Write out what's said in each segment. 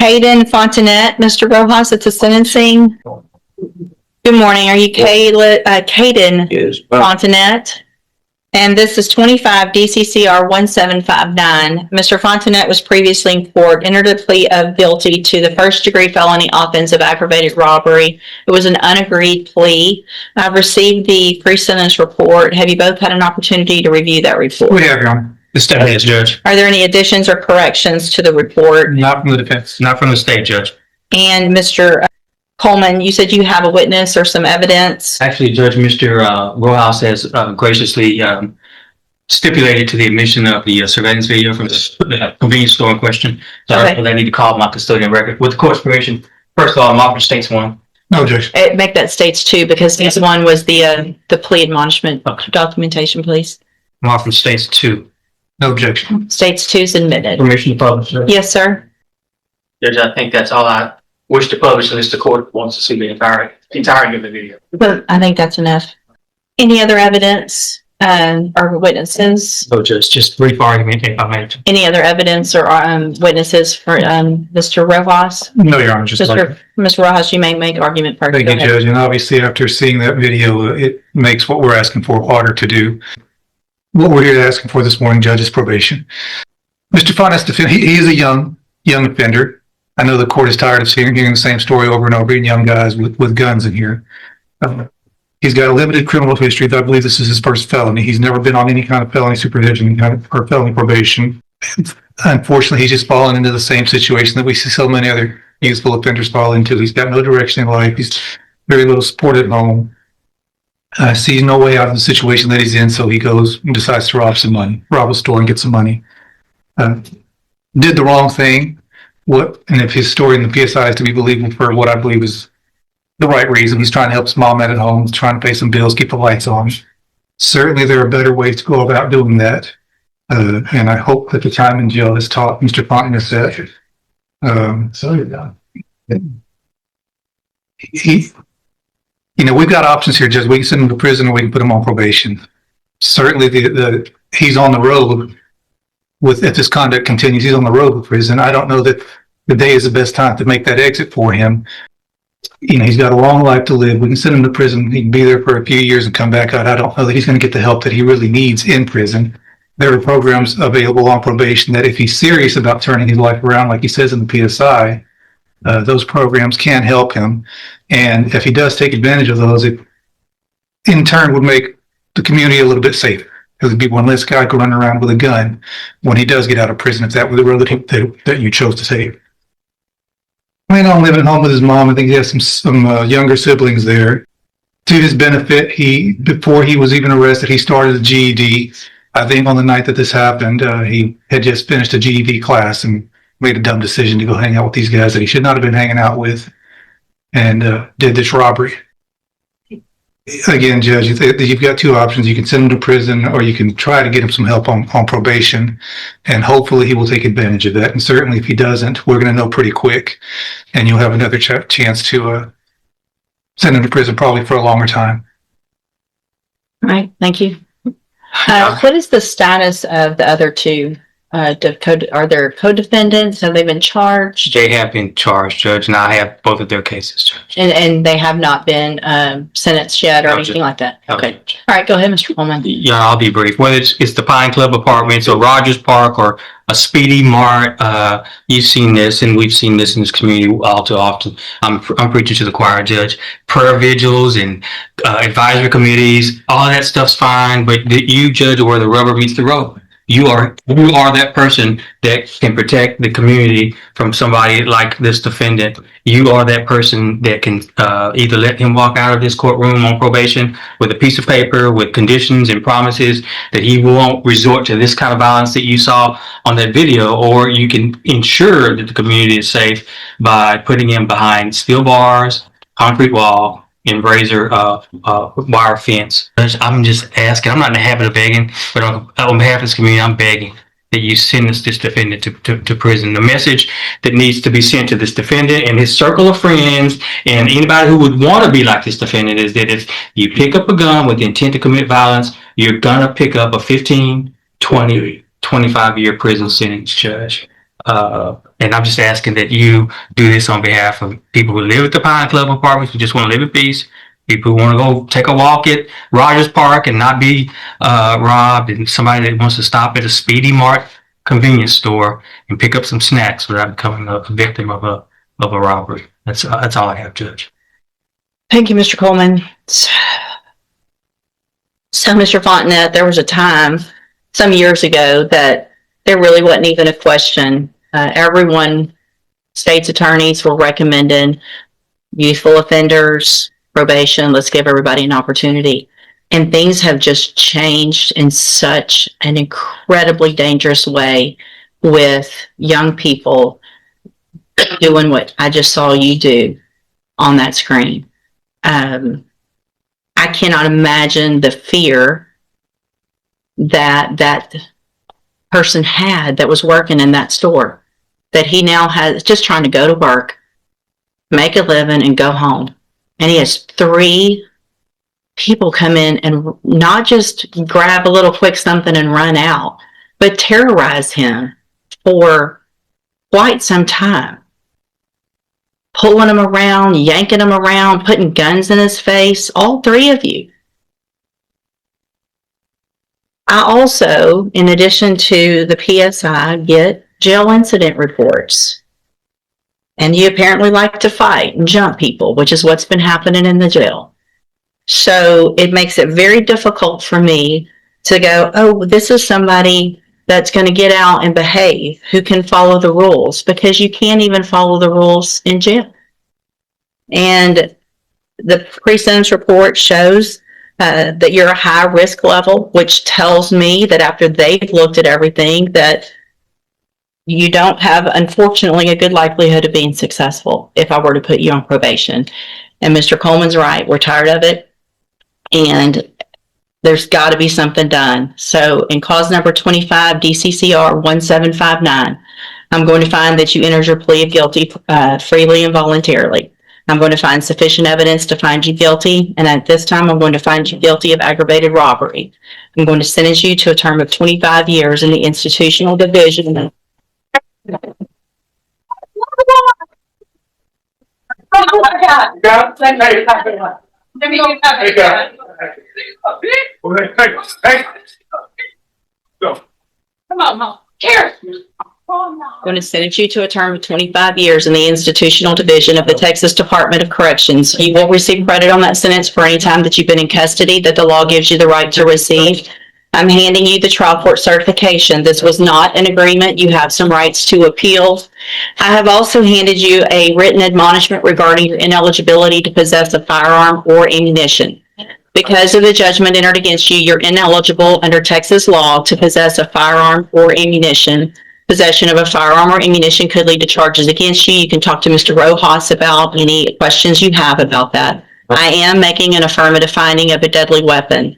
Hayden Fontinette, Mr. Rojas, at the sentencing. Good morning. Are you Hayden Yes. Fontinette? And this is 25 DCCR 1759. Mr. Fontinette was previously in court, entered a plea of guilty to the first-degree felony offense of aggravated robbery. It was an unagreed plea. I've received the pre-sentence report. Have you both had an opportunity to review that report? We have, Your Honor. The state has, Judge. Are there any additions or corrections to the report? Not from the defense, not from the state, Judge. And Mr. Coleman, you said you have a witness or some evidence? Actually, Judge, Mr. Rojas has graciously stipulated to the admission of the surveillance video from the convenience store in question. So Okay. I need to call my custodian record. With the court's permission, first of all, I'm offering states one. No objection. Make that states two, because this one was the plea admonishment documentation, please. I'm offering states two. No objection. States two is admitted. Permission to publish, Judge. Yes, sir. Judge, I think that's all I wish to publish unless the court wants to see the entirety of the video. But I think that's enough. Any other evidence or witnesses? So just brief argument if I may. Any other evidence or witnesses for Mr. Rojas? No, Your Honor, Mr. Rojas, you may make argument first. Thank you, Judge. And obviously, after seeing that video, it makes what we're asking for harder to do. What we're here asking for this morning, Judge, is probation. Mr. Fontinette's defendant, he is a young offender. I know the court is tired of hearing the same story over and over again, young guys with guns in here. He's got a limited criminal history. I believe this is his first felony. He's never been on any kind of felony supervision or felony probation. Unfortunately, he's just fallen into the same situation that we see so many other youthful offenders fall into. He's got no direction in life. He's very little support at home. Sees no way out of the situation that he's in, so he goes and decides to rob a store and get some money. Did the wrong thing. And if his story in the PSI is to be believable for what I believe is the right reason, he's trying to help his mom out at home, he's trying to pay some bills, keep the lights on. Certainly there are better ways to go about doing that. And I hope that the time in jail has taught Mr. Fontinette that. We've got options here, Judge. We can send him to prison or we can put him on probation. Certainly he's on the road if this conduct continues, he's on the road with prison. I don't know that the day is the best time to make that exit for him. He's got a long life to live. We can send him to prison. He can be there for a few years and come back out. I don't know that he's going to get the help that he really needs in prison. There are programs available on probation that if he's serious about turning his life around, like he says in the PSI, those programs can help him. And if he does take advantage of those, it in turn would make the community a little bit safer. Because there'd be one less guy running around with a gun when he does get out of prison, if that were the road that you chose to take. Planning on living at home with his mom. I think he has some younger siblings there. To his benefit, before he was even arrested, he started a GED. I think on the night that this happened, he had just finished a GED class and made a dumb decision to go hang out with these guys that he should not have been hanging out with, and did this robbery. Again, Judge, you've got two options. You can send him to prison or you can try to get him some help on probation, and hopefully he will take advantage of that. And certainly if he doesn't, we're going to know pretty quick, and you'll have another chance to send him to prison probably for a longer time. All right, thank you. What is the status of the other two? Are there co-defendants? Have they been charged? They have been charged, Judge, and I have both of their cases, Judge. And they have not been sentenced yet or anything like that? Okay. All right, go ahead, Mr. Coleman. Yeah, I'll be brief. Whether it's the Pine Club Apartments or Rogers Park or a Speedy Mart, you've seen this, and we've seen this in this community all too often. I'm preaching to the choir, Judge. Prayer vigils and advisory committees, all of that stuff's fine, but you judge where the rubber meets the road. You are that person that can protect the community from somebody like this defendant. You are that person that can either let him walk out of this courtroom on probation with a piece of paper with conditions and promises that he won't resort to this kind of violence that you saw on that video, or you can ensure that the community is safe by putting him behind steel bars, concrete wall, and razor wire fence. I'm just asking, I'm not in the habit of begging, but on behalf of this community, I'm begging that you send this defendant to prison. The message that needs to be sent to this defendant and his circle of friends and anybody who would want to be like this defendant is that if you pick up a gun with the intent to commit violence, you're gonna pick up a 15, 20, 25-year prison sentence, Judge. And I'm just asking that you do this on behalf of people who live at the Pine Club apartments, who just want to live in peace, people who want to go take a walk at Rogers Park and not be robbed, and somebody that wants to stop at a Speedy Mart convenience store and pick up some snacks without becoming a victim of a robbery. That's all I have, Judge. Thank you, Mr. Coleman. So, Mr. Fontinette, there was a time some years ago that there really wasn't even a question. Everyone, state's attorneys were recommending youthful offenders, probation. Let's give everybody an opportunity. And things have just changed in such an incredibly dangerous way with young people doing what I just saw you do on that screen. I cannot imagine the fear that person had that was working in that store, that he now has, just trying to go to work, make a living, and go home. And he has 3 people come in and not just grab a little quick something and run out, but terrorize him for quite some time. Pulling him around, yanking him around, putting guns in his face, all 3 of you. I also, in addition to the PSI, get jail incident reports. And you apparently like to fight and jump people, which is what's been happening in the jail. So it makes it very difficult for me to go, oh, this is somebody that's going to get out and behave, who can follow the rules, because you can't even follow the rules in jail. And the pre-sentence report shows that you're a high risk level, which tells me that after they've looked at everything, that you don't have, unfortunately, a good likelihood of being successful if I were to put you on probation. And Mr. Coleman's right. We're tired of it. And there's got to be something done. So in cause number 25, DCCR 1759, I'm going to find that you entered your plea of guilty freely and voluntarily. I'm going to find sufficient evidence to find you guilty. And at this time, I'm going to find you guilty of aggravated robbery. I'm going to sentence you to a term of 25 years in the institutional division. Come on, Mom. Here. I'm going to sentence you to a term of 25 years in the institutional division of the Texas Department of Corrections. You will receive credit on that sentence for any time that you've been in custody that the law gives you the right to receive. I'm handing you the trial court certification. This was not an agreement. You have some rights to appeal. I have also handed you a written admonishment regarding your ineligibility to possess a firearm or ammunition. Because of the judgment entered against you, you're ineligible under Texas law to possess a firearm or ammunition. Possession of a firearm or ammunition could lead to charges against you. You can talk to Mr. Rojas about any questions you have about that. I am making an affirmative finding of a deadly weapon.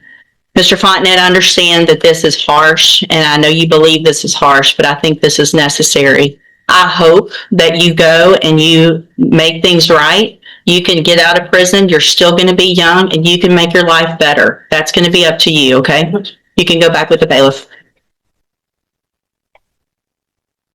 Mr. Fontinette, I understand that this is harsh, and I know you believe this is harsh, but I think this is necessary. I hope that you go and you make things right. You can get out of prison. You're still going to be young, and you can make your life better. That's going to be up to you, okay? You can go back with the bailiff.